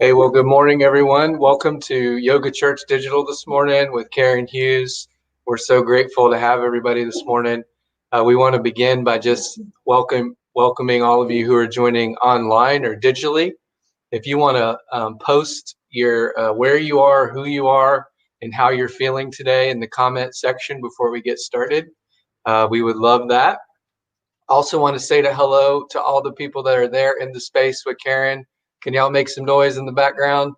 Hey, well, good morning, everyone. Welcome to Yoga Church Digital this morning with Karen Hughes. We're so grateful to have everybody this morning. We want to begin by just welcoming all of you who are joining online or digitally. If you want to post your where you are, who you are, and how you're feeling today in the comment section before we get started, we would love that. Also want to say hello to all the people that are there in the space with Karen. Can y'all make some noise in the background?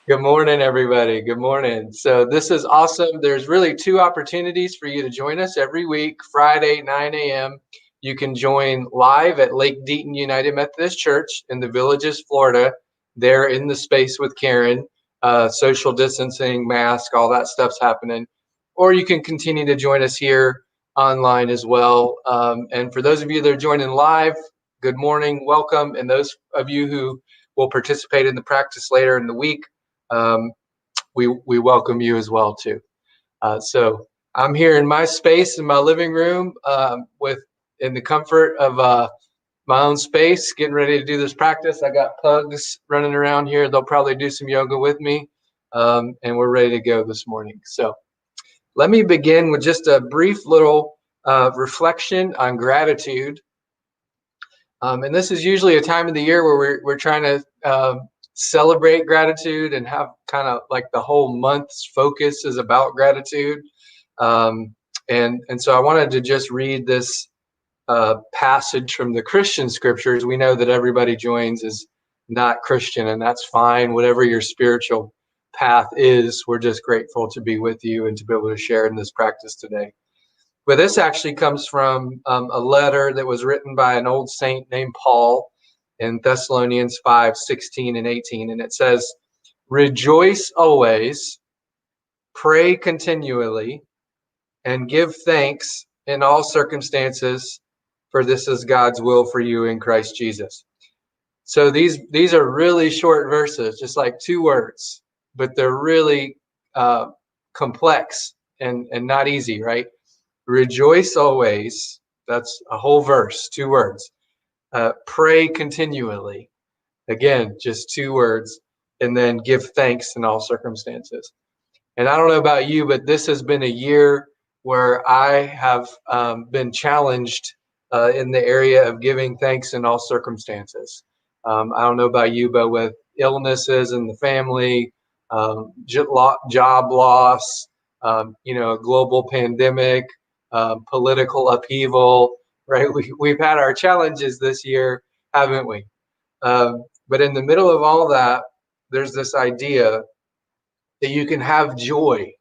Good morning, everybody. Good morning. So this is awesome. There's really two opportunities for you to join us every week. Friday, 9 a.m. You can join live at Lake Deaton United Methodist Church in the Villages, Florida. There in the space with Karen. Social distancing, mask, all that stuff's happening. Or you can continue to join us here online as well. And for those of you that are joining live, good morning, welcome. And those of you who will participate in the practice later in the week, we welcome you as well too. So I'm here in my space in my living room in the comfort of my own space, getting ready to do this practice. I got pugs running around here. They'll probably do some yoga with me, and we're ready to go this morning. So let me begin with just a brief little reflection on gratitude. And this is usually a time of the year where we're trying to celebrate gratitude and have kind of like the whole month's focus is about gratitude. And so I wanted to just read this passage from the Christian scriptures. We know that everybody joins is not Christian, and that's fine. Whatever your spiritual path is, we're just grateful to be with you and to be able to share in this practice today. But this actually comes from a letter that was written by an old saint named Paul in Thessalonians 5:16 and 18. And it says, "Rejoice always, pray continually, and give thanks in all circumstances, for this is God's will for you in Christ Jesus." So these are really short verses, just like two words, but they're really complex and not easy, right? Rejoice always, that's a whole verse, two words. Pray continually, again, just two words, and then give thanks in all circumstances. And I don't know about you, but this has been a year where I have been challenged in the area of giving thanks in all circumstances. I don't know about you, but with illnesses in the family, job loss, a global pandemic, political upheaval, right? We've had our challenges this year, haven't we? But in the middle of all that, there's this idea that you can have joy,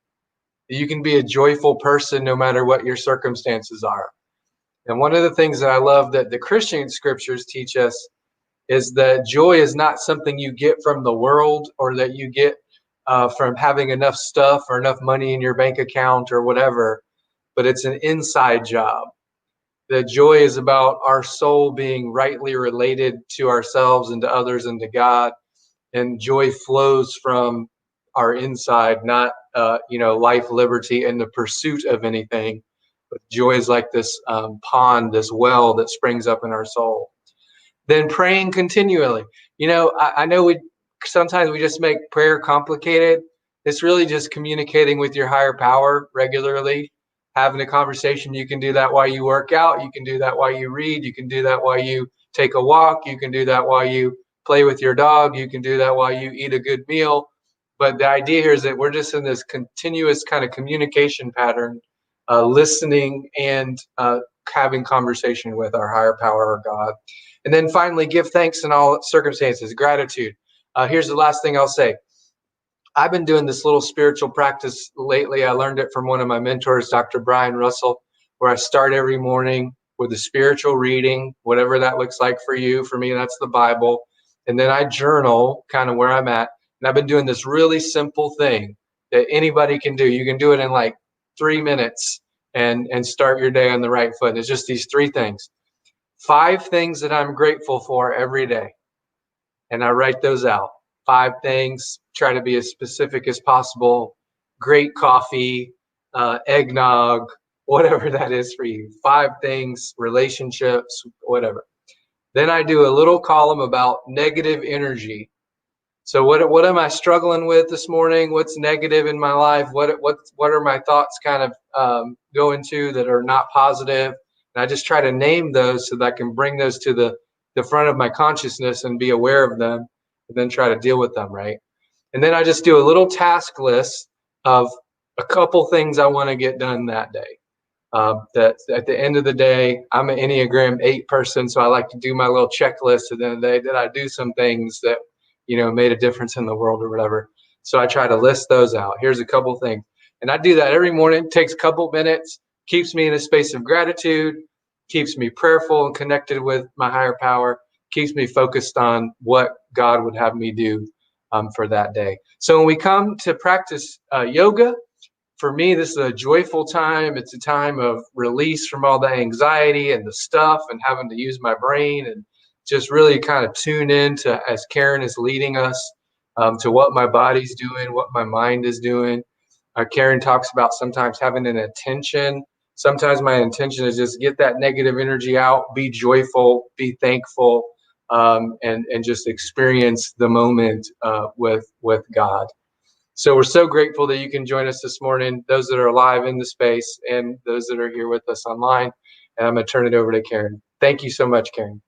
that you can be a joyful person no matter what your circumstances are. And one of the things that I love that the Christian scriptures teach us is that joy is not something you get from the world or that you get from having enough stuff or enough money in your bank account or whatever, but it's an inside job. That joy is about our soul being rightly related to ourselves and to others and to God. And joy flows from our inside, not, life, liberty, and the pursuit of anything. But joy is like this pond, this well that springs up in our soul. Then praying continually. I know sometimes we just make prayer complicated. It's really just communicating with your higher power regularly, having a conversation. You can do that while you work out. You can do that while you read. You can do that while you take a walk. You can do that while you play with your dog. You can do that while you eat a good meal. But the idea here is that we're just in this continuous kind of communication pattern, listening and having conversation with our higher power or God. And then finally, give thanks in all circumstances, gratitude. Here's the last thing I'll say. I've been doing this little spiritual practice lately. I learned it from one of my mentors, Dr. Brian Russell, where I start every morning with a spiritual reading, whatever that looks like for you. For me, that's the Bible. And then I journal kind of where I'm at. And I've been doing this really simple thing that anybody can do. You can do it in like 3 minutes and start your day on the right foot. It's just these 3 things. 5 things that I'm grateful for every day. And I write those out. 5 things, try to be as specific as possible. Great coffee, eggnog, whatever that is for you. 5 things, relationships, whatever. Then I do a little column about negative energy. So what am I struggling with this morning? What's negative in my life? What are my thoughts kind of going to that are not positive? And I just try to name those so that I can bring those to the front of my consciousness and be aware of them, and then try to deal with them, right? And then I just do a little task list of a couple things I want to get done that day. That at the end of the day, I'm an Enneagram 8 person, so I like to do my little checklist at the end of the day. Did I do some things that, made a difference in the world or whatever? So I try to list those out. Here's a couple things. And I do that every morning. It takes a couple minutes, keeps me in a space of gratitude, keeps me prayerful and connected with my higher power, keeps me focused on what God would have me do for that day. So when we come to practice yoga, for me, this is a joyful time. It's a time of release from all the anxiety and the stuff and having to use my brain, and just really kind of tune in to, as Karen is leading us, to what my body's doing, what my mind is doing. Karen talks about sometimes having an intention. Sometimes my intention is just get that negative energy out, be joyful, be thankful, and just experience the moment with God. So we're so grateful that you can join us this morning, those that are live in the space and those that are here with us online. And I'm going to turn it over to Karen. Thank you so much, Karen.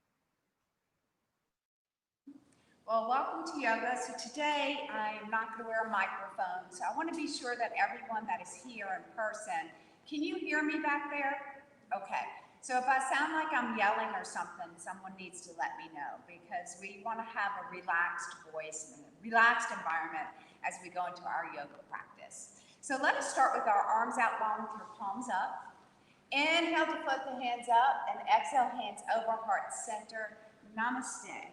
Well, welcome to yoga. So today I am not going to wear a microphone. So I want to be sure that everyone that is here in person, can you hear me back there? Okay. So if I sound like I'm yelling or something, someone needs to let me know, because we want to have a relaxed voice and a relaxed environment as we go into our yoga practice. So let us start with our arms out long with your palms up. Inhale to float the hands up, and exhale, hands over heart center. Namaste.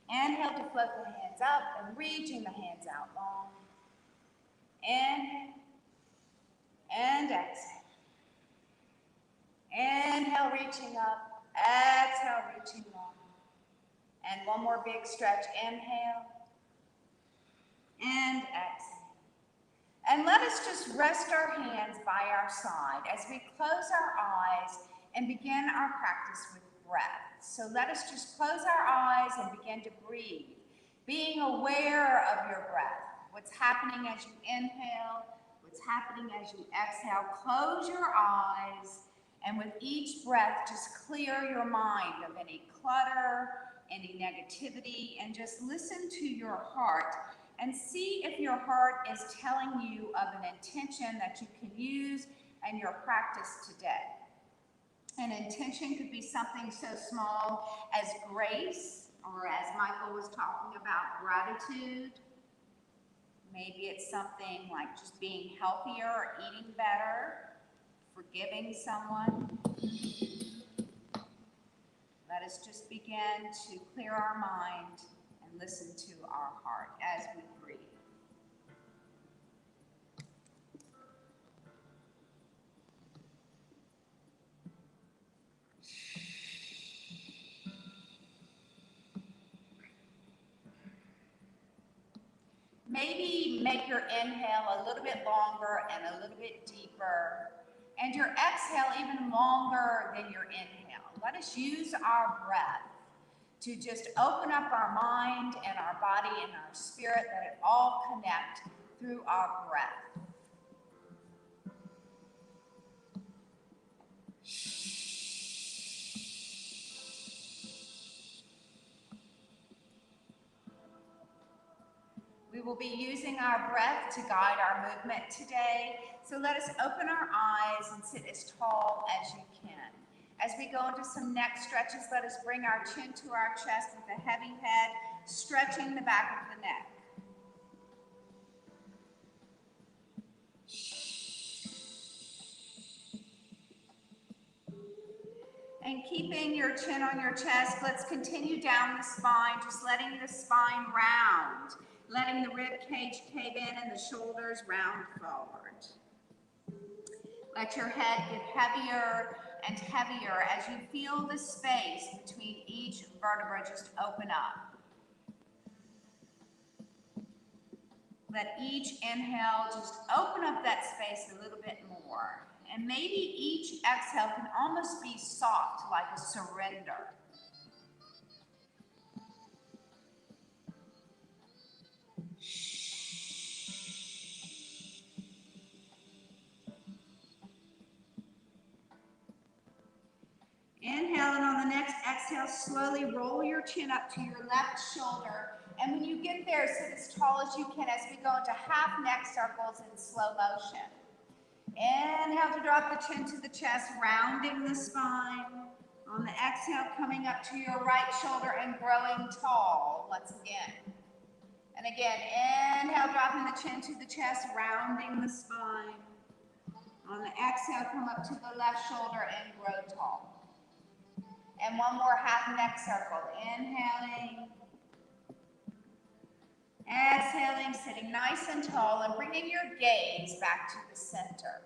Inhale to float the hands up and reaching the hands out long. Inhale and exhale. Inhale, reaching up. Exhale, reaching long. And one more big stretch. Inhale and exhale. And let us just rest our hands by our side as we close our eyes and begin our practice with breath. So let us just close our eyes and begin to breathe, being aware of your breath. What's happening as you inhale, what's happening as you exhale. Close your eyes, and with each breath, just clear your mind of any clutter, any negativity, and just listen to your heart and see if your heart is telling you of an intention that you can use in your practice today. An intention could be something so small as grace, or as Michael was talking about, gratitude. Maybe it's something like just being healthier or eating better, forgiving someone. Let us just begin to clear our mind and listen to our heart as we breathe. Maybe make your inhale a little bit longer and a little bit deeper, and your exhale even longer than your inhale. Let us use our breath to just open up our mind and our body and our spirit, that it all connect through our breath. We will be using our breath to guide our movement today. So let us open our eyes and sit as tall as you can. As we go into some neck stretches, let us bring our chin to our chest with a heavy head, stretching the back of the neck. And keeping your chin on your chest, let's continue down the spine, just letting the spine round, letting the rib cage cave in and the shoulders round forward. Let your head get heavier and heavier as you feel the space between each vertebra just open up. Let each inhale just open up that space a little bit more. And maybe each exhale can almost be soft, like a surrender. next exhale, slowly roll your chin up to your left shoulder. And when you get there, sit as tall as you can as we go into half neck circles in slow motion. Inhale to drop the chin to the chest, rounding the spine. On the exhale, coming up to your right shoulder and growing tall once again. And again, inhale, dropping the chin to the chest, rounding the spine. On the exhale, come up to the left shoulder and grow tall. And one more half neck circle. Inhaling. Exhaling, sitting nice and tall and bringing your gaze back to the center.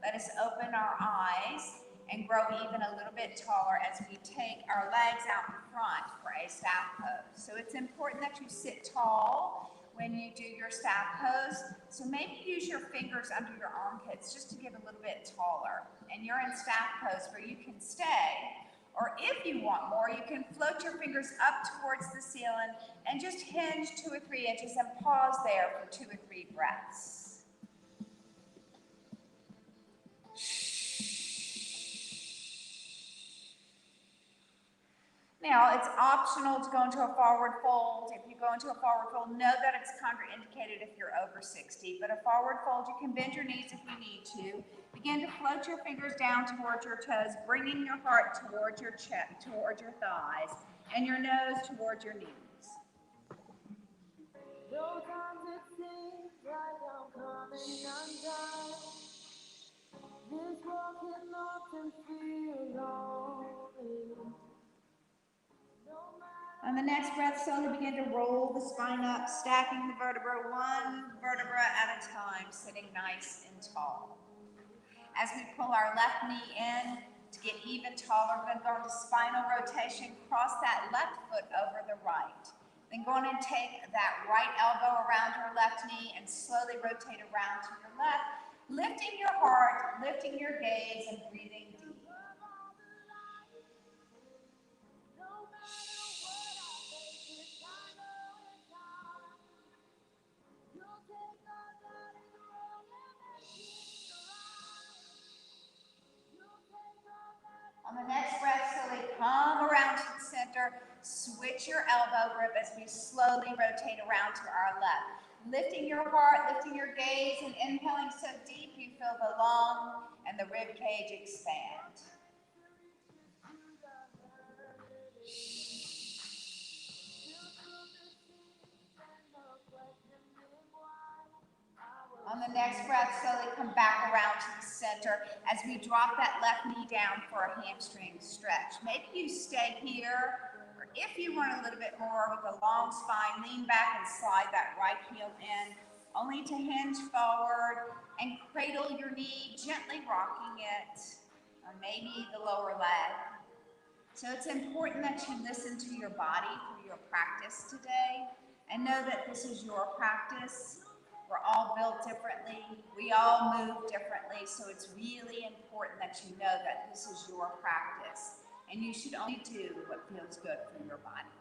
Let us open our eyes and grow even a little bit taller as we take our legs out in front for a staff pose. So it's important that you sit tall when you do your staff pose. So maybe use your fingers under your armpits just to get a little bit taller. And you're in staff pose where you can stay. Or if you want more, you can float your fingers up towards the ceiling and just hinge 2 or 3 inches and pause there for 2 or 3 breaths. Now, it's optional to go into a forward fold. If you go into a forward fold, know that it's contraindicated if you're over 60. But a forward fold, you can bend your knees if you need to. Begin to float your fingers down towards your toes, bringing your heart towards your chest, towards your thighs, and your nose towards your knees. Sometimes it seems like I'm coming undone. This world can often feel lonely. On the next breath, slowly begin to roll the spine up, stacking the vertebra, one vertebra at a time, sitting nice and tall. As we pull our left knee in to get even taller, we're going to go into spinal rotation, cross that left foot over the right. Then go on and take that right elbow around your left knee and slowly rotate around to your left, lifting your heart, lifting your gaze, and breathing deep. On the next breath, slowly come around to the center, switch your elbow grip as we slowly rotate around to our left. Lifting your heart, lifting your gaze, and inhaling so deep you feel the lung and the rib cage expand. On the next breath, slowly come back around to the center as we drop that left knee down for a hamstring stretch. Maybe you stay here, or if you want a little bit more with a long spine, lean back and slide that right heel in, only to hinge forward and cradle your knee, gently rocking it, or maybe the lower leg. So it's important that you listen to your body through your practice today and know that this is your practice. We're all built differently. We all move differently. So it's really important that you know that this is your practice. And you should only do what feels good for your body.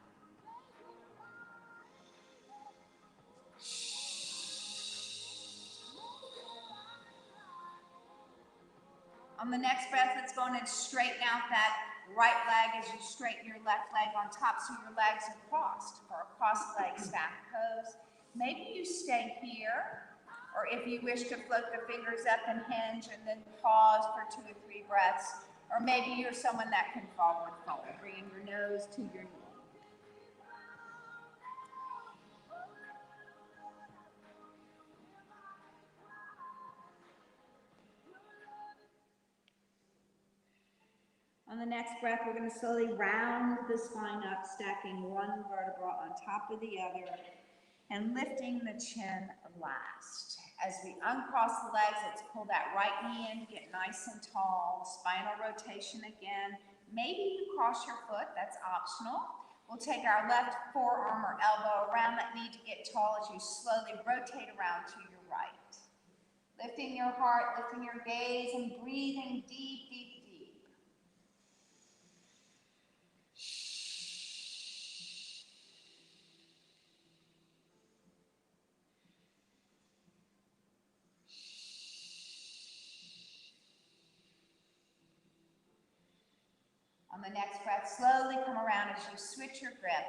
On the next breath, let's go in and straighten out that right leg as you straighten your left leg on top so your legs are crossed for a crossed leg staff pose. Maybe you stay here, or if you wish to float the fingers up and hinge and then pause for 2 or 3 breaths, or maybe you're someone that can forward fold, bringing your nose to your knee. On the next breath, we're going to slowly round the spine up, stacking one vertebra on top of the other and lifting the chin last. As we uncross the legs, let's pull that right knee in, get nice and tall, spinal rotation again. Maybe you cross your foot, that's optional. We'll take our left forearm or elbow around that knee to get tall as you slowly rotate around to your right. Lifting your heart, lifting your gaze, and breathing deep, deep, deep. On On the next breath, slowly come around as you switch your grip,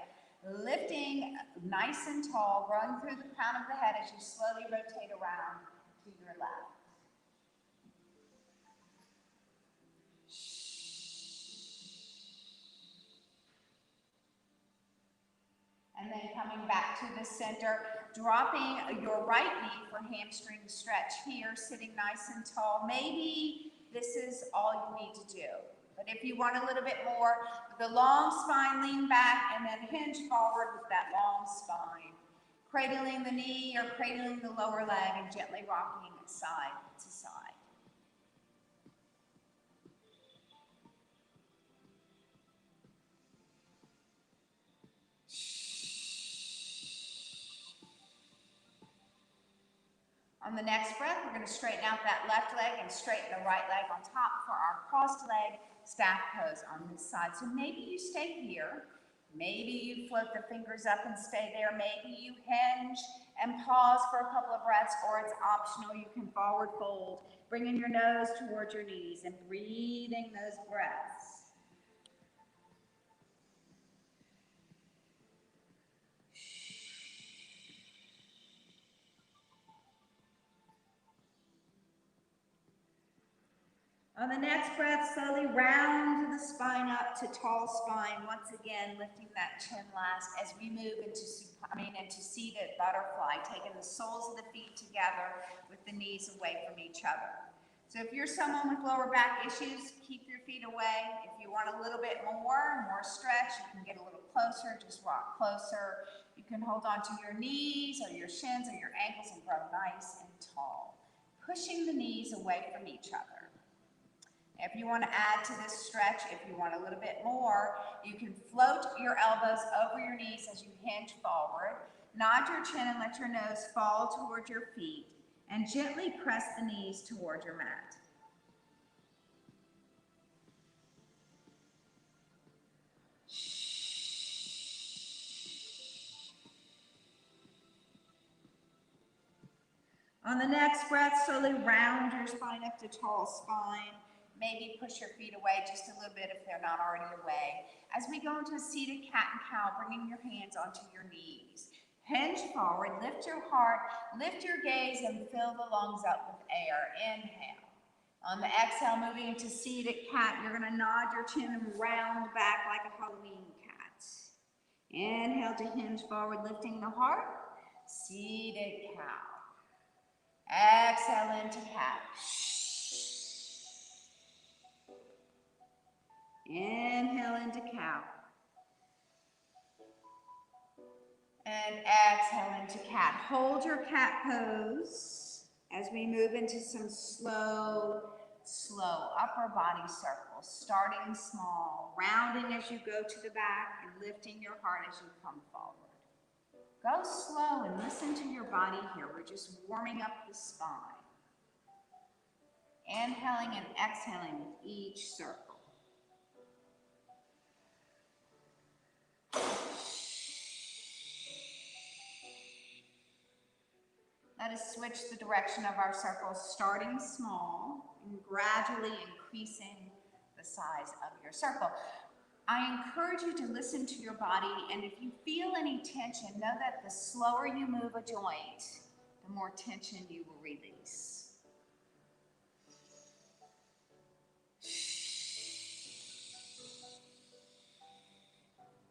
lifting nice and tall, growing through the crown of the head as you slowly rotate around to your left. And then coming back to the center, dropping your right knee for hamstring stretch here, sitting nice and tall. Maybe this is all you need to do. But if you want a little bit more, with the long spine, lean back and then hinge forward with that long spine. Cradling the knee or cradling the lower leg and gently rocking side to side. On the next breath, we're going to straighten out that left leg and straighten the right leg on top for our crossed leg staff pose on this side. So maybe you stay here. Maybe you float the fingers up and stay there. Maybe you hinge and pause for a couple of breaths, or it's optional. You can forward fold, bringing your nose towards your knees and breathing those breaths. On the next breath, slowly round the spine up to tall spine. Once again, lifting that chin last as we move into seated butterfly, taking the soles of the feet together with the knees away from each other. So if you're someone with lower back issues, keep your feet away. If you want a little bit more stretch, you can get a little closer, just rock closer. You can hold on to your knees or your shins or your ankles and grow nice and tall, pushing the knees away from each other. If you want to add to this stretch, if you want a little bit more, you can float your elbows over your knees as you hinge forward. Nod your chin and let your nose fall toward your feet, and gently press the knees toward your mat. On the next breath, slowly round your spine up to tall spine. Maybe push your feet away just a little bit if they're not already away. As we go into a seated cat and cow, bringing your hands onto your knees. Hinge forward, lift your heart, lift your gaze, and fill the lungs up with air. Inhale. On the exhale, moving into seated cat, you're going to nod your chin and round back like a Halloween cat. Inhale to hinge forward, lifting the heart. Seated cow. Exhale into cat. Inhale into cow. And exhale into cat. Hold your cat pose as we move into some slow upper body circles, starting small, rounding as you go to the back and lifting your heart as you come forward. Go slow and listen to your body here. We're just warming up the spine. Inhaling and exhaling with each circle. Let us switch the direction of our circles, starting small and gradually increasing the size of your circle. I encourage you to listen to your body, and if you feel any tension, know that the slower you move a joint, the more tension you will release.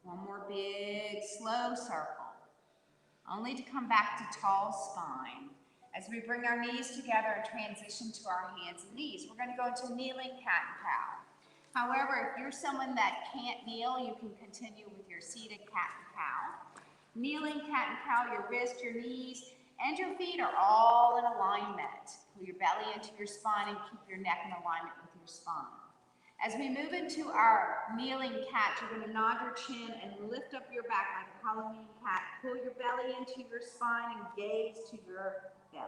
One more big, slow circle, only to come back to tall spine. As we bring our knees together and transition to our hands and knees, we're going to go into kneeling cat and cow. However, if you're someone that can't kneel, you can continue with your seated cat and cow. Kneeling cat and cow, your wrist, your knees, and your feet are all in alignment. Pull your belly into your spine and keep your neck in alignment with your spine. As we move into our kneeling cat, you're going to nod your chin and lift up your back like a Halloween cat. Pull your belly into your spine and gaze to your belly.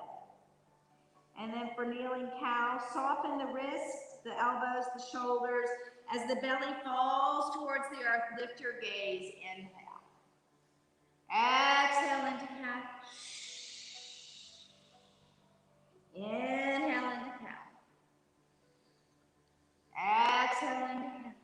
And then for kneeling cow, soften the wrists, the elbows, the shoulders. As the belly falls towards the earth, lift your gaze. Inhale. Exhale into cat. Inhale into cow. Exhale into cat.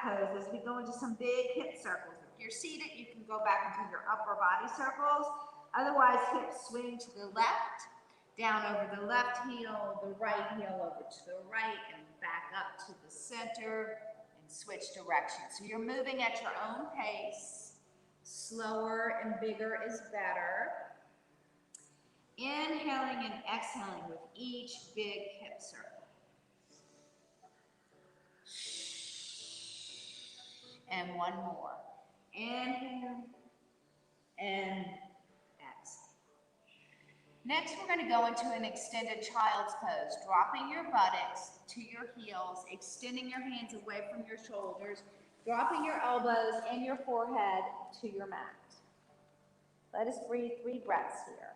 pose as we go into some big hip circles. If you're seated, you can go back into your upper body circles. Otherwise, hips swing to the left, down over the left heel, the right heel over to the right, and back up to the center, and switch directions. So you're moving at your own pace. Slower and bigger is better. Inhaling and exhaling with each big hip circle. And one more. Inhale and exhale. Next, we're going to go into an extended child's pose, dropping your buttocks to your heels, extending your hands away from your shoulders, dropping your elbows and your forehead to your mat. Let us breathe 3 breaths here.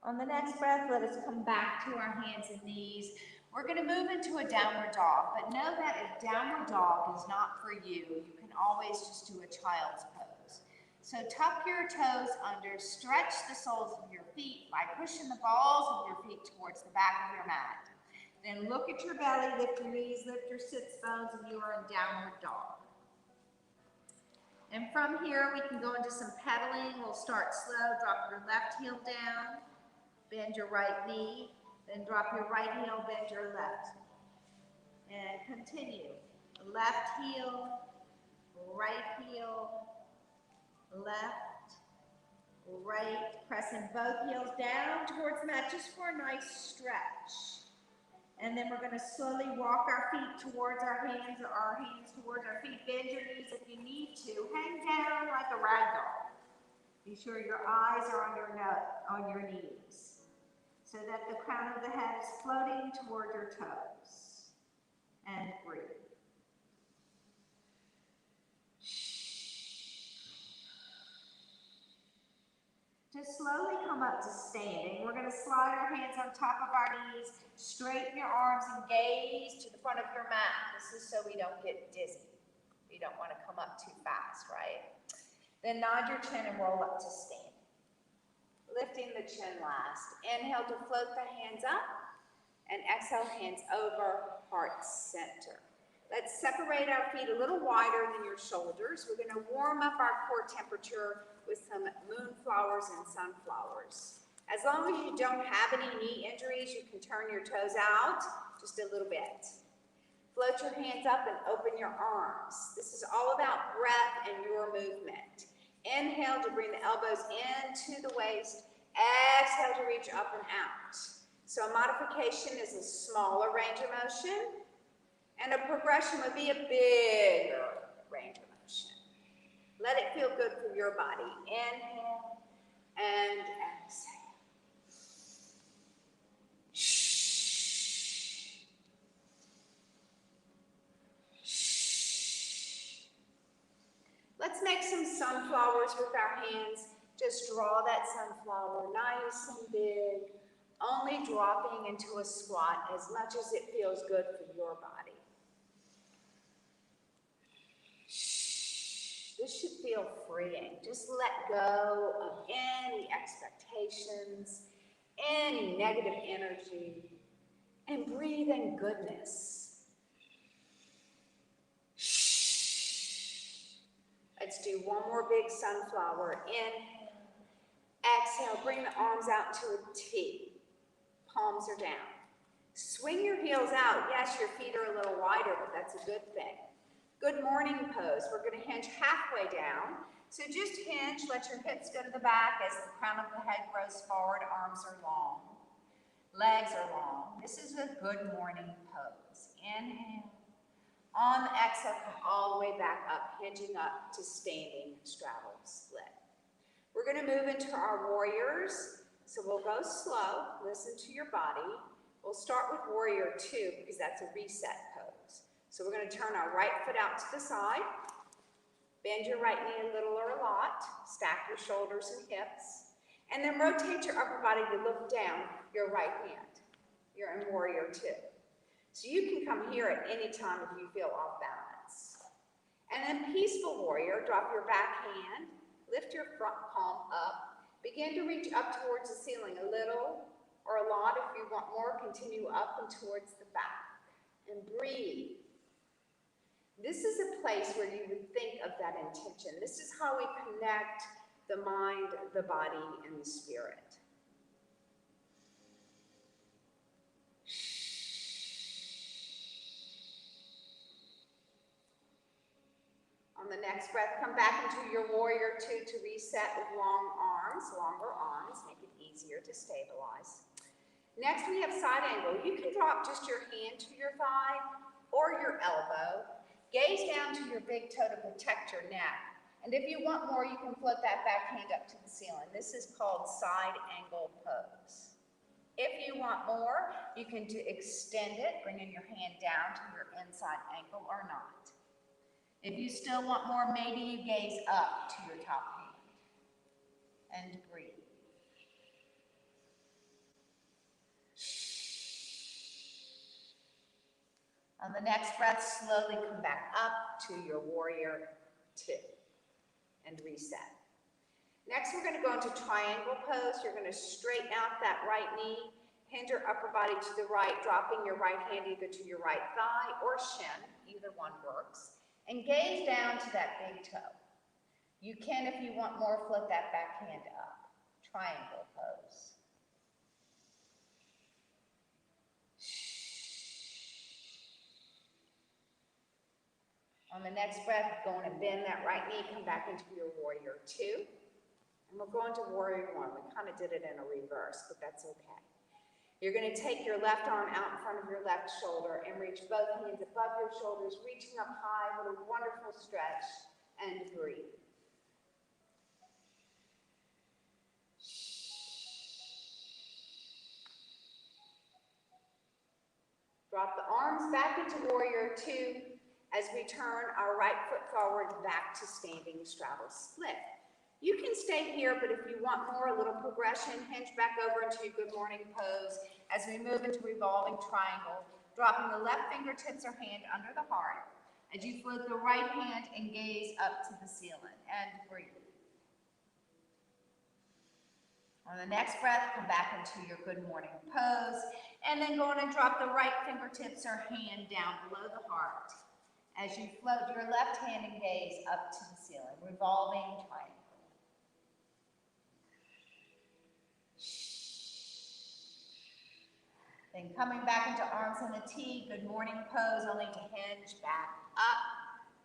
On the next breath, let us come back to our hands and knees. We're going to move into a downward dog, but know that if downward dog is not for you, you can always just do a child's pose. So tuck your toes under, stretch the soles of your feet by pushing the balls of your feet towards the back of your mat. Then look at your belly, lift your knees, lift your sits bones, and you are in downward dog. And from here, we can go into some pedaling. We'll start slow, drop your left heel down, bend your right knee, then drop your right heel, bend your left. And continue. Left heel, right heel, left, right. Pressing both heels down towards the mat just for a nice stretch. And then we're going to slowly walk our feet towards our hands, or our hands towards our feet. Bend your knees if you need to. Hang down like a rag doll. Be sure your eyes are on your knees, so that the crown of the head is floating toward your toes. And breathe. To slowly come up to standing, we're going to slide our hands on top of our knees, straighten your arms and gaze to the front of your mat. This is so we don't get dizzy. We don't want to come up too fast, right? Then nod your chin and roll up to standing. Lifting the chin last. Inhale to float the hands up, and exhale, hands over, heart center. Let's separate our feet a little wider than your shoulders. We're going to warm up our core temperature with some moonflowers and sunflowers. As long as you don't have any knee injuries, you can turn your toes out just a little bit. Float your hands up and open your arms. This is all about breath and your movement. Inhale to bring the elbows into the waist. Exhale to reach up and out. So a modification is a smaller range of motion, and a progression would be a bigger range of motion. Let it feel good for your body. Inhale and exhale. Let's make some sunflowers with our hands. Just draw that sunflower nice and big, only dropping into a squat as much as it feels good for your body. This should feel freeing. Just let go of any expectations, any negative energy, and breathe in goodness. Let's do one more big sunflower. Inhale, exhale, bring the arms out to a T. Palms are down. Swing your heels out. Yes, your feet are a little wider, but that's a good thing. Good morning pose. We're going to hinge halfway down. So just hinge, let your hips go to the back as the crown of the head grows forward, arms are long, legs are long. This is a good morning pose. Inhale. On the exhale, come all the way back up, hinging up to standing straddle split. We're going to move into our warriors. So we'll go slow, listen to your body. We'll start with warrior 2 because that's a reset pose. So we're going to turn our right foot out to the side, bend your right knee a little or a lot, stack your shoulders and hips, and then rotate your upper body to look down your right hand. You're in warrior 2. So you can come here at any time if you feel off balance. And then peaceful warrior, drop your back hand, lift your front palm up, begin to reach up towards the ceiling a little or a lot. If you want more, continue up and towards the back. And breathe. This is a place where you would think of that intention. This is how we connect the mind, the body, and the spirit. On the next breath, come back into your warrior two to reset with long arms, longer arms, make it easier to stabilize. Next, we have side angle. You can drop just your hand to your thigh or your elbow. Gaze down to your big toe to protect your neck. And if you want more, you can float that back hand up to the ceiling. This is called side angle pose. If you want more, you can extend it, bringing your hand down to your inside ankle or not. If you still want more, maybe you gaze up to your top hand and breathe. On the next breath, slowly come back up to your warrior two and reset. Next, we're going to go into triangle pose. You're going to straighten out that right knee, hinge your upper body to the right, dropping your right hand either to your right thigh or shin, either one works, and gaze down to that big toe. You can, if you want more, flip that back hand up. Triangle pose. On the next breath, going to bend that right knee, come back into your warrior two. And we'll go into warrior one. We kind of did it in a reverse, but that's okay. You're going to take your left arm out in front of your left shoulder and reach both hands above your shoulders, reaching up high with a wonderful stretch, and breathe. Drop the arms back into warrior two as we turn our right foot forward back to standing straddle split. You can stay here, but if you want more, a little progression, hinge back over into your good morning pose as we move into revolving triangle, dropping the left fingertips or hand under the heart as you float the right hand and gaze up to the ceiling and breathe. On the next breath, come back into your good morning pose and then go on and drop the right fingertips or hand down below the heart as you float your left hand and gaze up to the ceiling, revolving triangle. Then coming back into arms in a T, good morning pose, only to hinge back up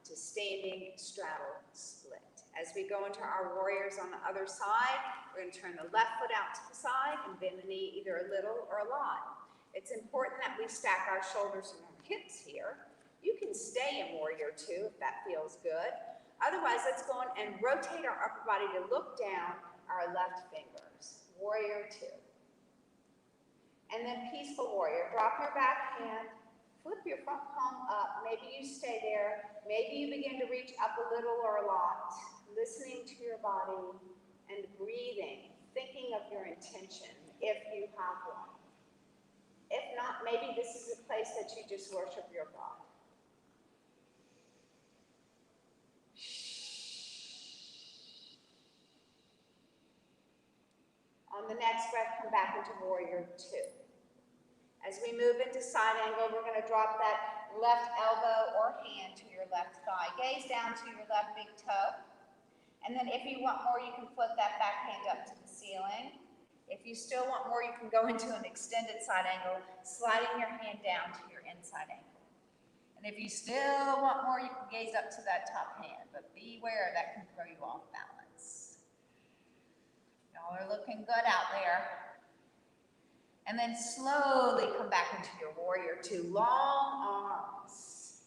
to standing straddle split. As we go into our warriors on the other side, we're going to turn the left foot out to the side and bend the knee either a little or a lot. It's important that we stack our shoulders and our hips here. You can stay in warrior two if that feels good. Otherwise, let's go on and rotate our upper body to look down our left fingers. Warrior two. And then peaceful warrior. Drop your back hand, flip your front palm up. Maybe you stay there. Maybe you begin to reach up a little or a lot. Listening to your body and breathing, thinking of your intention if you have one. If not, maybe this is a place that you just worship your God. On the next breath, come back into warrior two. As we move into side angle, we're going to drop that left elbow or hand to your left thigh. Gaze down to your left big toe. And then if you want more, you can flip that back hand up to the ceiling. If you still want more, you can go into an extended side angle, sliding your hand down to your inside ankle. And if you still want more, you can gaze up to that top hand, but beware, that can throw you off balance. Y'all are looking good out there. And then slowly come back into your warrior two. Long arms.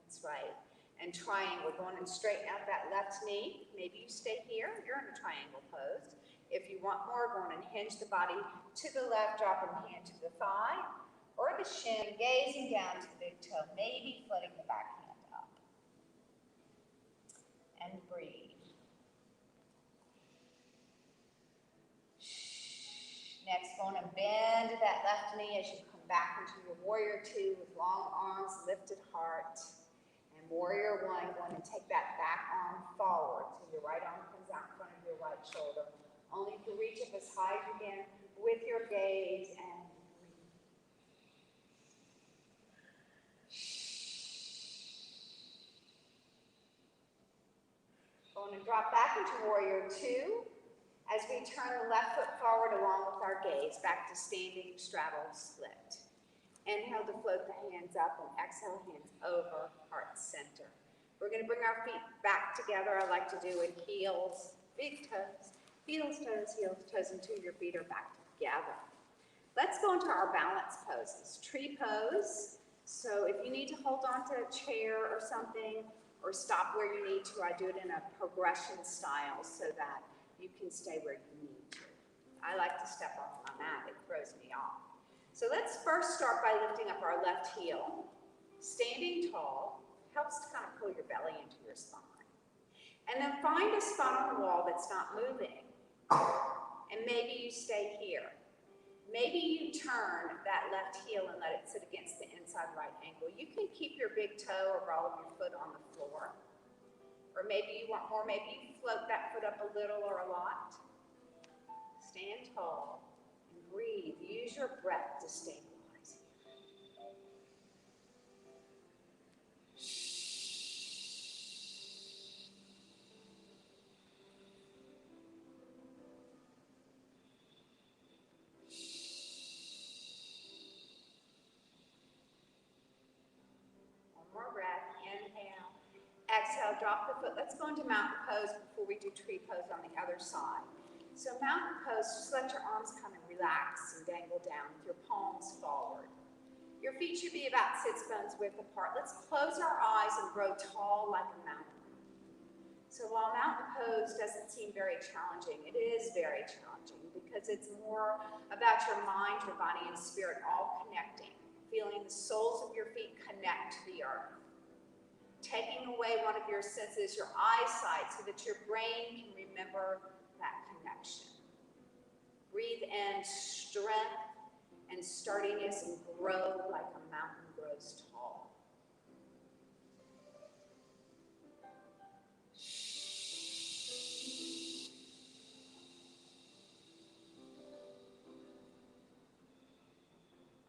That's right. And triangle, going and straighten out that left knee. Maybe you stay here, you're in a triangle pose. If you want more, go on and hinge the body to the left, dropping the hand to the thigh or the shin, gazing down to the big toe, maybe floating the back hand up. And breathe. Next, go on and bend that left knee as you come back into your warrior two with long arms, lifted heart. And warrior one, going to take that back arm forward. So your right arm comes out in front of your right shoulder. Only to reach up as high as you can with your gaze and breathe. Going to drop back into warrior two as we turn the left foot forward along with our gaze back to standing straddle split. Inhale to float the hands up and exhale, hands over, heart center. We're going to bring our feet back together. I like to do it heels, big toes, heels, toes until your feet are back together. Let's go into our balance poses. Tree pose. So if you need to hold on to a chair or something, or stop where you need to, I do it in a progression style so that you can stay where you need to. I like to step off my mat, it throws me off. So let's first start by lifting up our left heel. Standing tall helps to kind of pull your belly into your spine. And then find a spot on the wall that's not moving. And maybe you stay here. Maybe you turn that left heel and let it sit against the inside right ankle. You can keep your big toe or ball of your foot on the floor. Or maybe you want more, maybe you float that foot up a little or a lot. Stand tall and breathe. Use your breath to stabilize. More breath, inhale, exhale, drop the foot. Let's go into mountain pose before we do tree pose on the other side. So mountain pose, just let your arms kind of relax and dangle down with your palms forward. Your feet should be about sits bones width apart. Let's close our eyes and grow tall like a mountain. So while mountain pose doesn't seem very challenging, it is very challenging because it's more about your mind, your body, and spirit all connecting. Feeling the soles of your feet connect to the earth. Taking away one of your senses, your eyesight, so that your brain can remember that connection. Breathe in strength and sturdiness and grow like a mountain grows tall.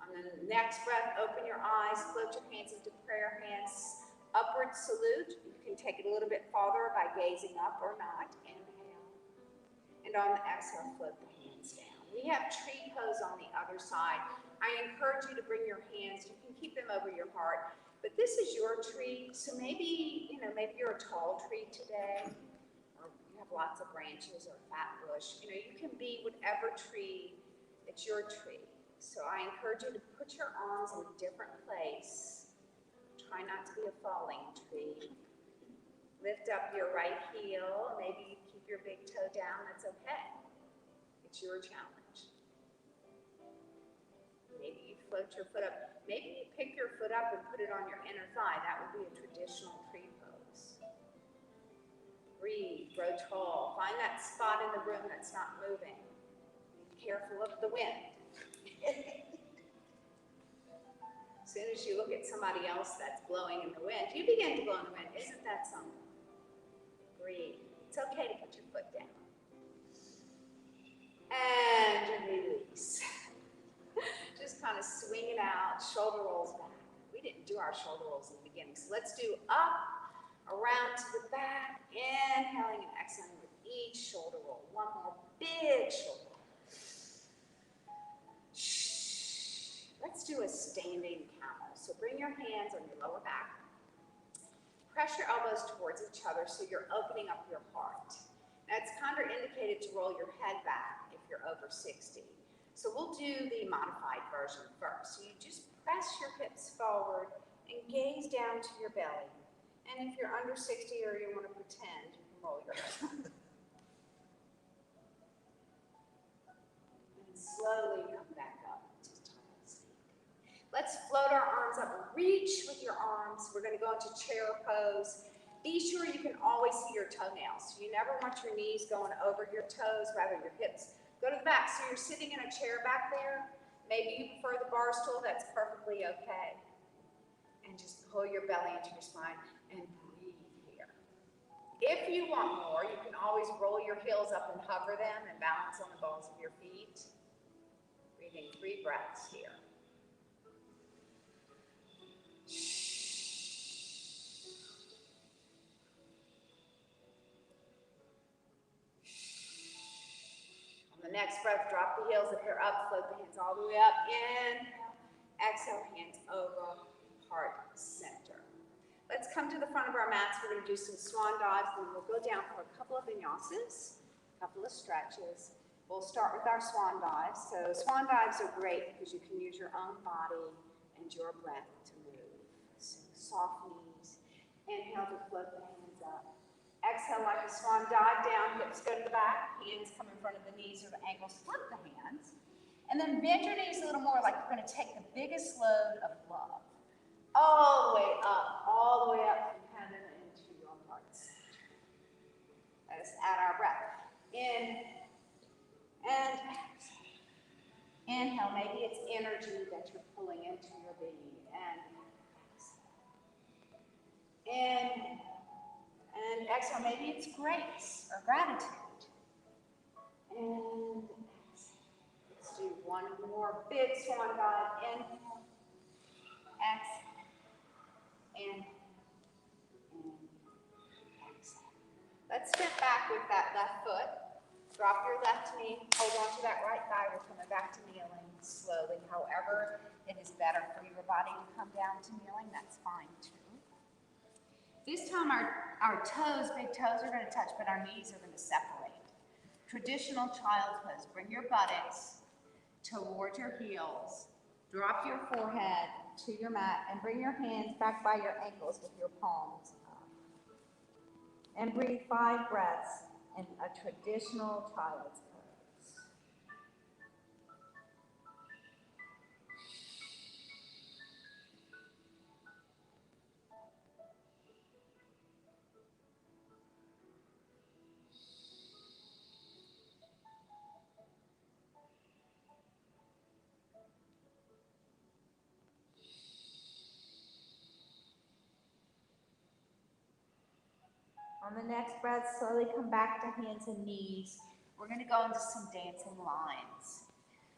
On the next breath, open your eyes, float your hands into prayer hands, upward salute. You can take it a little bit farther by gazing up or not. Inhale. And on the exhale, float the hands down. We have tree pose on the other side. I encourage you to bring your hands. You can keep them over your heart. But this is your tree, so maybe you're a tall tree today, or you have lots of branches or a fat bush. You can be whatever tree, it's your tree. So I encourage you to put your arms in a different place. Try not to be a falling tree. Lift up your right heel. Maybe you keep your big toe down. That's okay. It's your challenge. Maybe you float your foot up. Maybe you pick your foot up and put it on your inner thigh. That would be a traditional tree pose. Breathe, grow tall. Find that spot in the room that's not moving. Be careful of the wind. As soon as you look at somebody else that's blowing in the wind, you begin to blow in the wind. Isn't that something? Breathe. It's okay to put your foot down. And release. Just kind of swing it out, shoulder rolls back. We didn't do our shoulder rolls in the beginning, so let's do up, around to the back, inhaling and exhaling with each shoulder roll. One more big shoulder roll. Let's do a standing camel. So bring your hands on your lower back. Press your elbows towards each other so you're opening up your heart. Now it's contraindicated to roll your head back if you're over 60. So we'll do the modified version first. So you just press your hips forward and gaze down to your belly. And if you're under 60 or you want to pretend, you can roll your head. And slowly come back up to tall seat. Let's float our arms up and reach with your arms. We're going to go into chair pose. Be sure you can always see your toenails. You never want your knees going over your toes, rather your hips go to the back. So you're sitting in a chair back there. Maybe you prefer the bar stool, that's perfectly okay. And just pull your belly into your spine and breathe here. If you want more, you can always roll your heels up and hover them and balance on the balls of your feet. Breathing 3 breaths here. On the next breath, drop the heels if you're up, float the hands all the way up. Inhale, exhale, hands over, heart center. Let's come to the front of our mats. We're going to do some swan dives, and we'll go down for a couple of vinyasas, a couple of stretches. We'll start with our swan dives. So swan dives are great because you can use your own body and your breath to move. So soft knees. Inhale to float the hands up. Exhale like a swan, dive down, hips go to the back, hands come in front of the knees or the ankles, flip the hands. And then bend your knees a little more like you're going to take the biggest load of love. All the way up from heaven into your heart center. Let us add our breath. In and exhale. Inhale, maybe it's energy that you're pulling into your being. And exhale. In and exhale, maybe it's grace or gratitude. And exhale. Let's do one more big swan dive. Inhale, exhale, inhale, and exhale. Let's step back with that left foot. Drop your left knee, hold on to that right thigh. We're coming back to kneeling slowly. However, it is better for your body to come down to kneeling. That's fine too. This time our toes, big toes are going to touch, but our knees are going to separate. Traditional child's pose. Bring your buttocks toward your heels. Drop your forehead to your mat and bring your hands back by your ankles with your palms up. And breathe 5 breaths in a traditional child's pose. On the next breath, slowly come back to hands and knees. We're going to go into some dancing lines.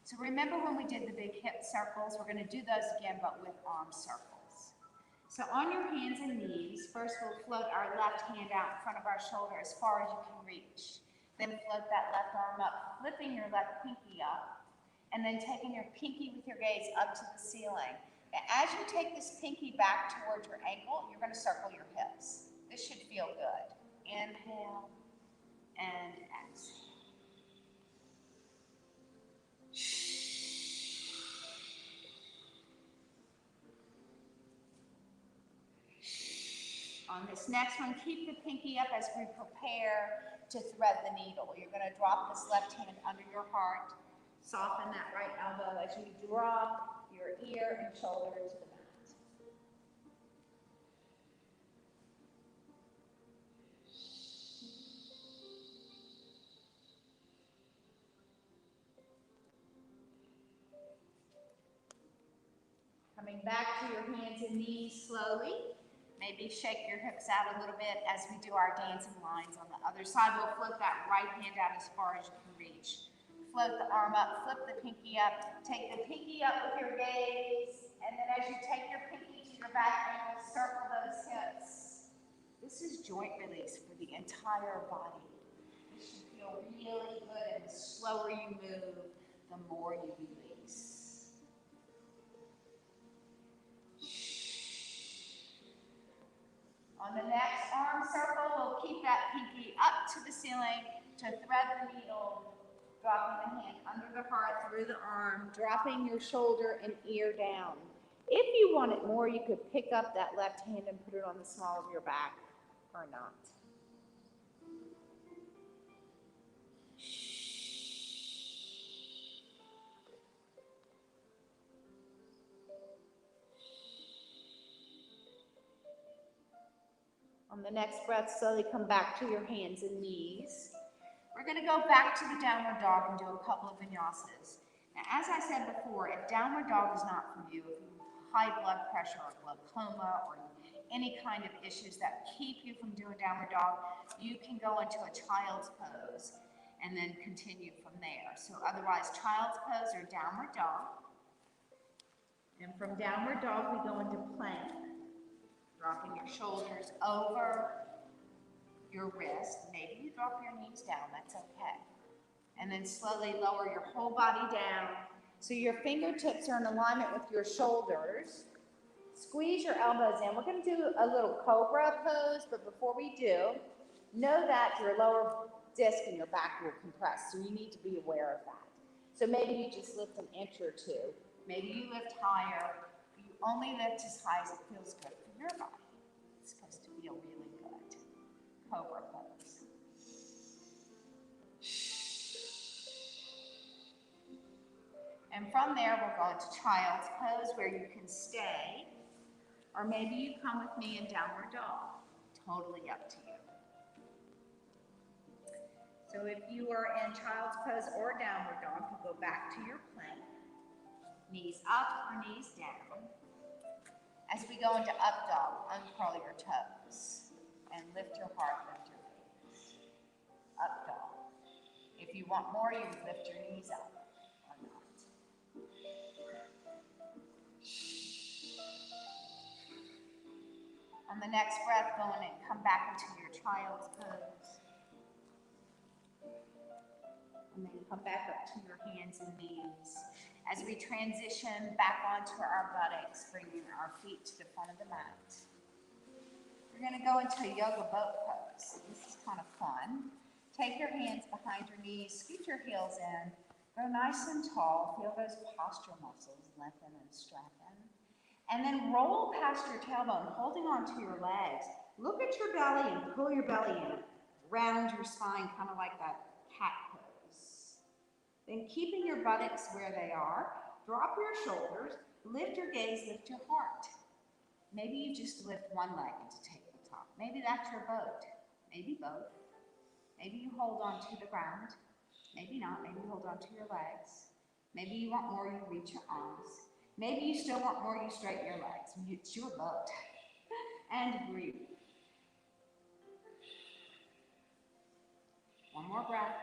So remember when we did the big hip circles? We're going to do those again, but with arm circles. So on your hands and knees, first we'll float our left hand out in front of our shoulder as far as you can reach. Then float that left arm up, flipping your left pinky up, and then taking your pinky with your gaze up to the ceiling. And as you take this pinky back towards your ankle, you're going to circle your hips. This should feel good. Inhale and exhale. On this next one, keep the pinky up as we prepare to thread the needle. You're going to drop this left hand under your heart. Soften that right elbow as you drop your ear and shoulder to the mat. Coming back to your hands and knees slowly. Maybe shake your hips out a little bit as we do our dancing lines. On the other side, we'll float that right hand out as far as you can reach. Float the arm up, flip the pinky up, take the pinky up with your gaze, and then as you take your pinky to your back ankle, circle those hips. This is joint release for the entire body. This should feel really good, and the slower you move, the more you release. On the next arm circle, we'll keep that pinky up to the ceiling to thread the needle, dropping the hand under the heart, through the arm, dropping your shoulder and ear down. If you want it more, you could pick up that left hand and put it on the small of your back, or not. On the next breath, slowly come back to your hands and knees. We're going to go back to the downward dog and do a couple of vinyasas. Now, as I said before, if downward dog is not for you, if you have high blood pressure or glaucoma or any kind of issues that keep you from doing downward dog, you can go into a child's pose and then continue from there. So otherwise, child's pose or downward dog. And from downward dog, we go into plank, dropping your shoulders over your wrist. Maybe you drop your knees down, that's okay. And then slowly lower your whole body down so your fingertips are in alignment with your shoulders. Squeeze your elbows in. We're going to do a little cobra pose, but before we do, know that your lower disc in your back will compress, so you need to be aware of that. So maybe you just lift an inch or two. Maybe you lift higher. You only lift as high as it feels good for your body. It's supposed to feel really good. Cobra pose. And from there, we're going to child's pose where you can stay, or maybe you come with me in downward dog. Totally up to you. So if you are in child's pose or downward dog, you go back to your plank. Knees up or knees down. As we go into up dog, uncurl your toes and lift your heart, lift your feet. Up dog. If you want more, you lift your knees up or not. On the next breath, go in and come back into your child's pose. And then come back up to your hands and knees. As we transition back onto our buttocks, bringing our feet to the front of the mat. We're going to go into a yoga boat pose. This is kind of fun. Take your hands behind your knees, scoot your heels in, go nice and tall, feel those posture muscles lengthen and strengthen. And then roll past your tailbone, holding onto your legs. Look at your belly and pull your belly in. Round your spine, kind of like that cat pose. Then keeping your buttocks where they are, drop your shoulders, lift your gaze, lift your heart. Maybe you just lift one leg into tabletop. Maybe that's your boat. Maybe both. Maybe you hold on to the ground. Maybe not. Maybe you hold on to your legs. Maybe you want more, you reach your arms. Maybe you still want more, you straighten your legs. It's your boat. And breathe. One more breath.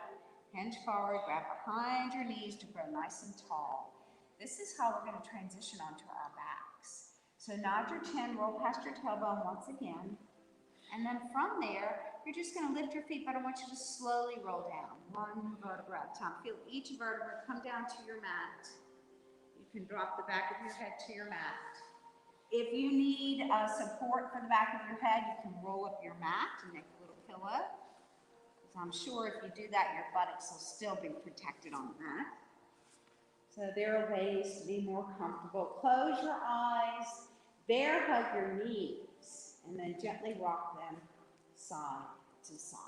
Hinge forward, grab behind your knees to grow nice and tall. This is how we're going to transition onto our backs. So nod your chin, roll past your tailbone once again. And then from there, you're just going to lift your feet, but I want you to slowly roll down. One vertebra at a time. Feel each vertebra come down to your mat. You can drop the back of your head to your mat. If you need support for the back of your head, you can roll up your mat and make a little pillow. So I'm sure if you do that, your buttocks will still be protected on the mat. So there are ways to be more comfortable. Close your eyes, bear hug your knees, and then gently rock them side to side.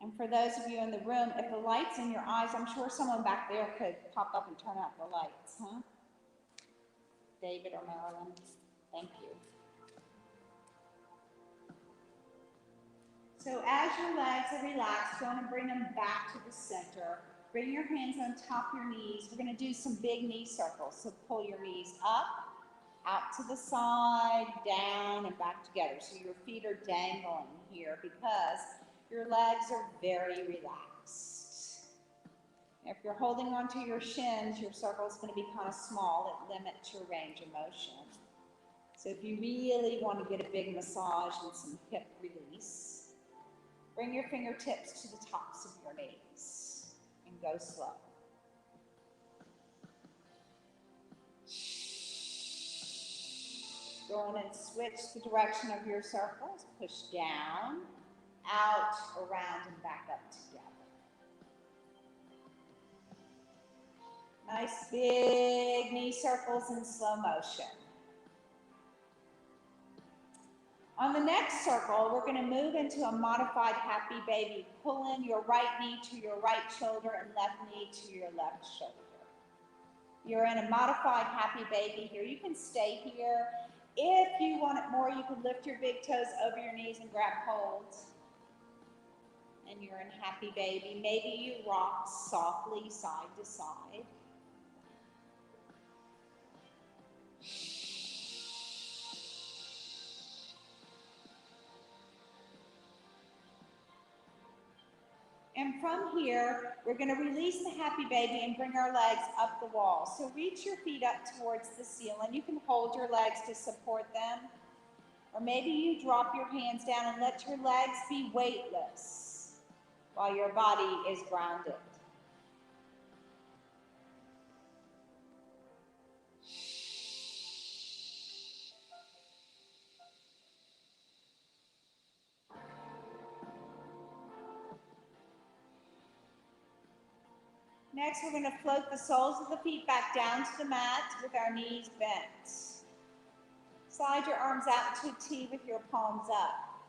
And for those of you in the room, if the light's in your eyes, I'm sure someone back there could pop up and turn out the lights, huh? David or Marilyn, thank you. So as your legs are relaxed, go on and bring them back to the center. Bring your hands on top of your knees. We're going to do some big knee circles. So pull your knees up, out to the side, down, and back together. So your feet are dangling here because your legs are very relaxed. If you're holding onto your shins, your circle is going to be kind of small. It limits your range of motion. So if you really want to get a big massage and some hip release, bring your fingertips to the tops of your knees and go slow. Go on and switch the direction of your circles. Push down, out, around, and back up together. Nice big knee circles in slow motion. On the next circle, we're going to move into a modified happy baby. Pull in your right knee to your right shoulder and left knee to your left shoulder. You're in a modified happy baby here. You can stay here. If you want it more, you can lift your big toes over your knees and grab holds. and you're in happy baby. Maybe you rock softly side to side. And from here, we're going to release the happy baby and bring our legs up the wall. So reach your feet up towards the ceiling. You can hold your legs to support them. Or maybe you drop your hands down and let your legs be weightless while your body is grounded. Next, we're going to float the soles of the feet back down to the mat with our knees bent. Slide your arms out into a T with your palms up.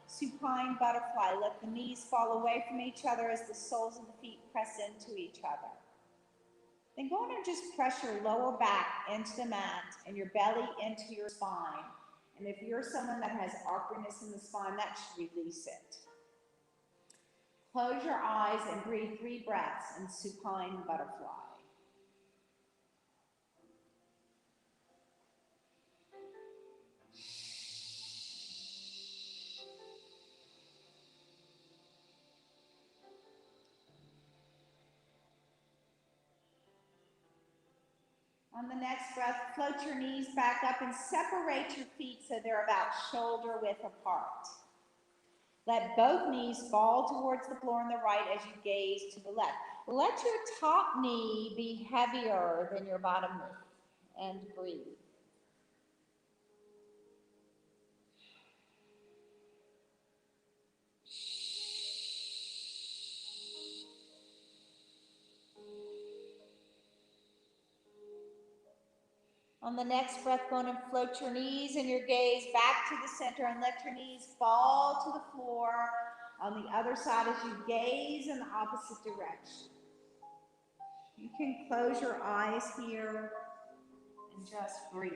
Supine butterfly. Let the knees fall away from each other as the soles of the feet press into each other. Then go on and just press your lower back into the mat and your belly into your spine. And if you're someone that has awkwardness in the spine, that should release it. Close your eyes and breathe 3 breaths in supine butterfly. On the next breath, float your knees back up and separate your feet so they're about shoulder width apart. Let both knees fall towards the floor on the right as you gaze to the left. Let your top knee be heavier than your bottom knee, and breathe. On the next breath, go on and float your knees and your gaze back to the center and let your knees fall to the floor on the other side as you gaze in the opposite direction. You can close your eyes here and just breathe.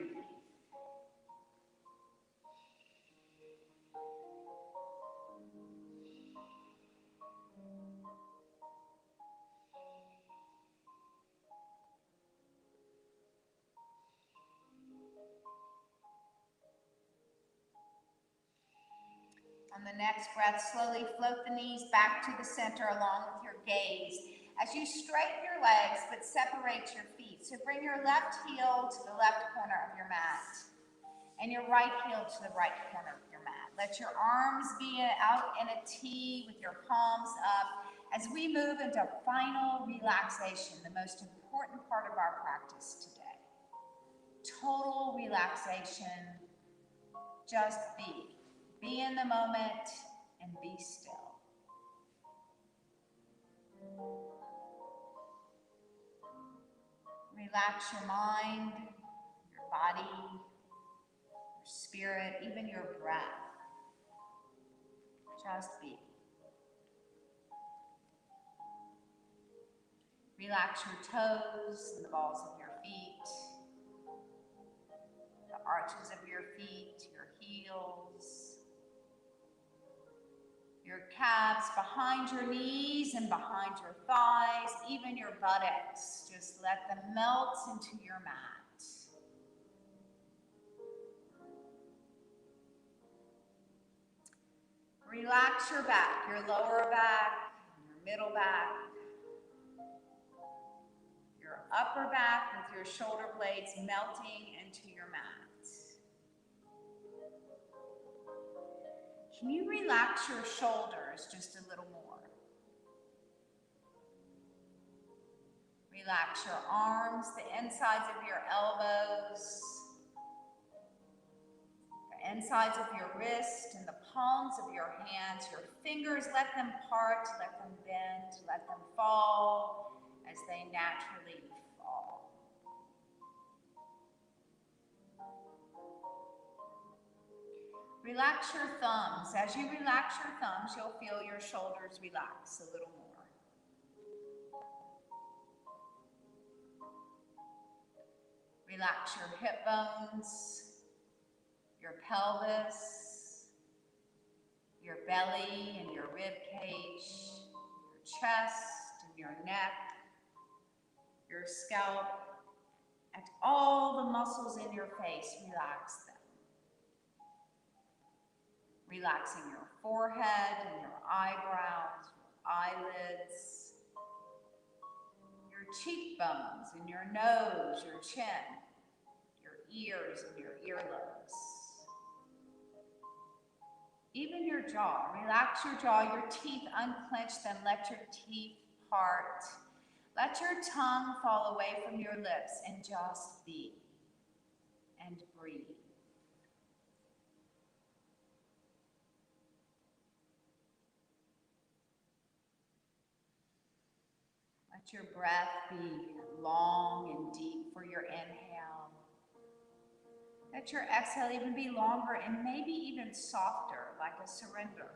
On the next breath, slowly float the knees back to the center along with your gaze as you straighten your legs but separate your feet. So bring your left heel to the left corner of your mat and your right heel to the right corner of your mat. Let your arms be out in a T with your palms up as we move into final relaxation, the most important part of our practice today. Total relaxation, just be. Be in the moment and be still. Relax your mind, your body, your spirit, even your breath. Just be. Relax your toes and the balls of your feet, the arches of your feet, your heels, your calves behind your knees and behind your thighs, even your buttocks. Just let them melt into your mat. Relax your back, your lower back, your middle back, your upper back with your shoulder blades melting into your mat. Can you relax your shoulders just a little more? Relax your arms, the insides of your elbows, the insides of your wrist and the palms of your hands. Your fingers, let them part, let them bend, let them fall as they naturally fall. Relax your thumbs. As you relax your thumbs, you'll feel your shoulders relax a little more. Relax your hip bones, your pelvis, your belly, and your rib cage, your chest and your neck, your scalp, and all the muscles in your face, relax them. Relaxing your forehead and your eyebrows, your eyelids, your cheekbones and your nose, your chin, your ears and your earlobes. Even your jaw, relax your jaw, your teeth, unclench them, let your teeth part. Let your tongue fall away from your lips and just be and breathe. Let your breath be long and deep for your inhale. Let your exhale even be longer and maybe even softer, like a surrender.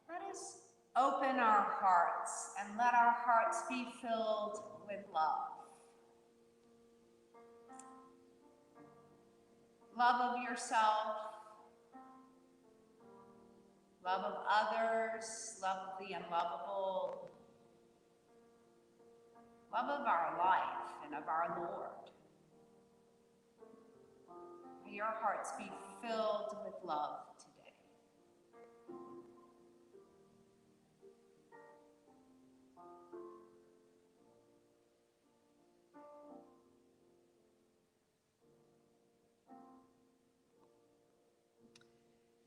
Let us open our hearts and let our hearts be filled with love. Love of yourself, love of others, love of the unlovable, love of our life and of our Lord. May your hearts be filled with love today.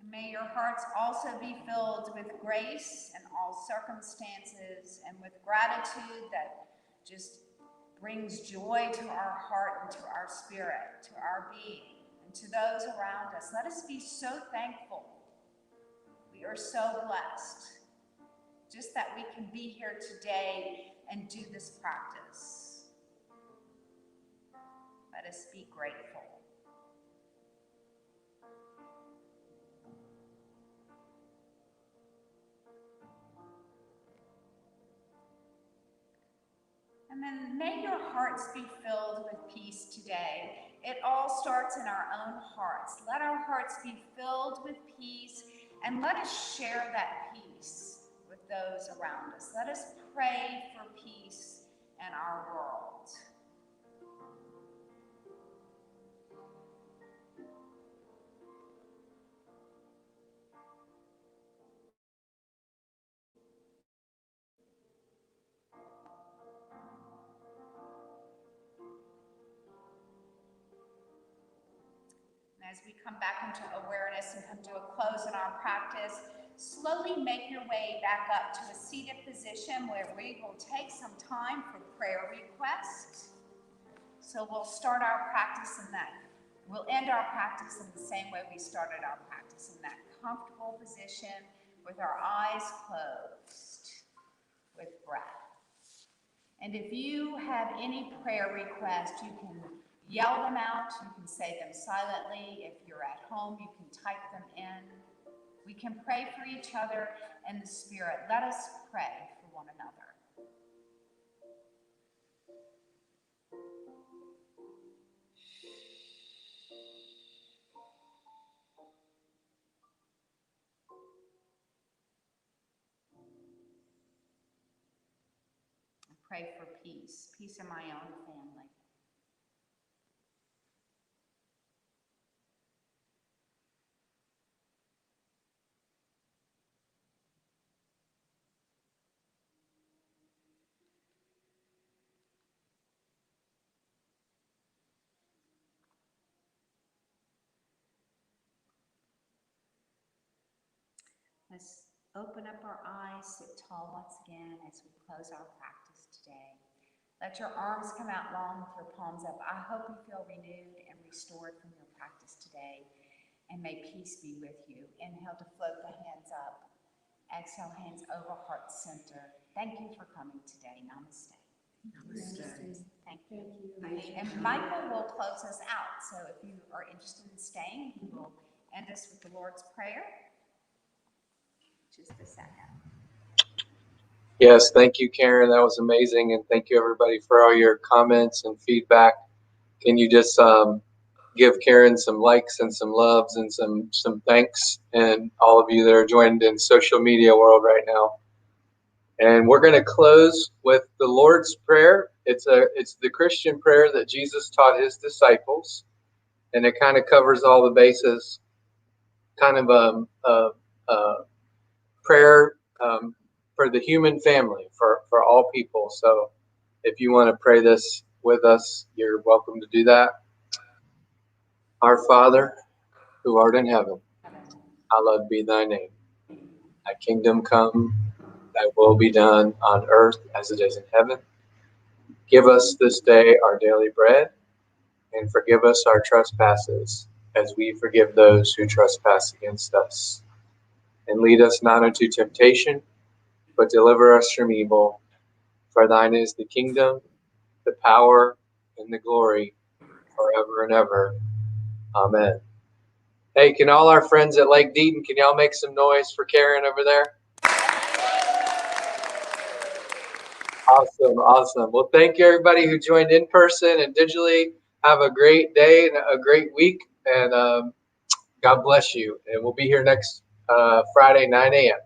And may your hearts also be filled with grace in all circumstances and with gratitude that just brings joy to our heart and to our spirit, to our being, and to those around us. Let us be so thankful. We are so blessed just that we can be here today and do this practice. Let us be grateful. And then may your hearts be filled with peace today. It all starts in our own hearts. Let our hearts be filled with peace, and let us share that peace with those around us. Let us pray for peace in our world. As we come back into awareness and come to a close in our practice, slowly make your way back up to a seated position where we will take some time for prayer requests. So we'll start our practice in that. We'll end our practice in the same way we started our practice, in that comfortable position with our eyes closed, with breath. And if you have any prayer requests, you can yell them out, you can say them silently. If you're at home, you can type them in. We can pray for each other in the Spirit. Let us pray for one another. I pray for peace, peace in my own family. Let's open up our eyes, sit tall once again as we close our practice today. Let your arms come out long with your palms up. I hope you feel renewed and restored from your practice today, and may peace be with you. Inhale to float the hands up. Exhale, hands over heart center. Thank you for coming today. Namaste. Namaste. Thank you. And Michael will close us out. So if you are interested in staying, he will end us with the Lord's Prayer. Just a second. Yes, thank you, Karen. That was amazing. And thank you, everybody, for all your comments and feedback. Can you just give Karen some likes and some loves and some thanks, and all of you that are joined in social media world right now. And we're going to close with the Lord's Prayer. It's the Christian prayer that Jesus taught his disciples, and it kind of covers all the bases. Kind of a prayer for the human family, for all people. So if you want to pray this with us, you're welcome to do that. Our Father, who art in heaven, hallowed be thy name. Thy kingdom come, thy will be done on earth as it is in heaven. Give us this day our daily bread, and forgive us our trespasses, as we forgive those who trespass against us. And lead us not into temptation, but deliver us from evil. For thine is the kingdom, the power, and the glory, forever and ever. Amen. Hey, can all our friends at Lake Deaton, can y'all make some noise for Karen over there? Awesome, awesome. Well, thank you, everybody who joined in person and digitally. Have a great day and a great week, and God bless you. And we'll be here next Friday, 9 a.m.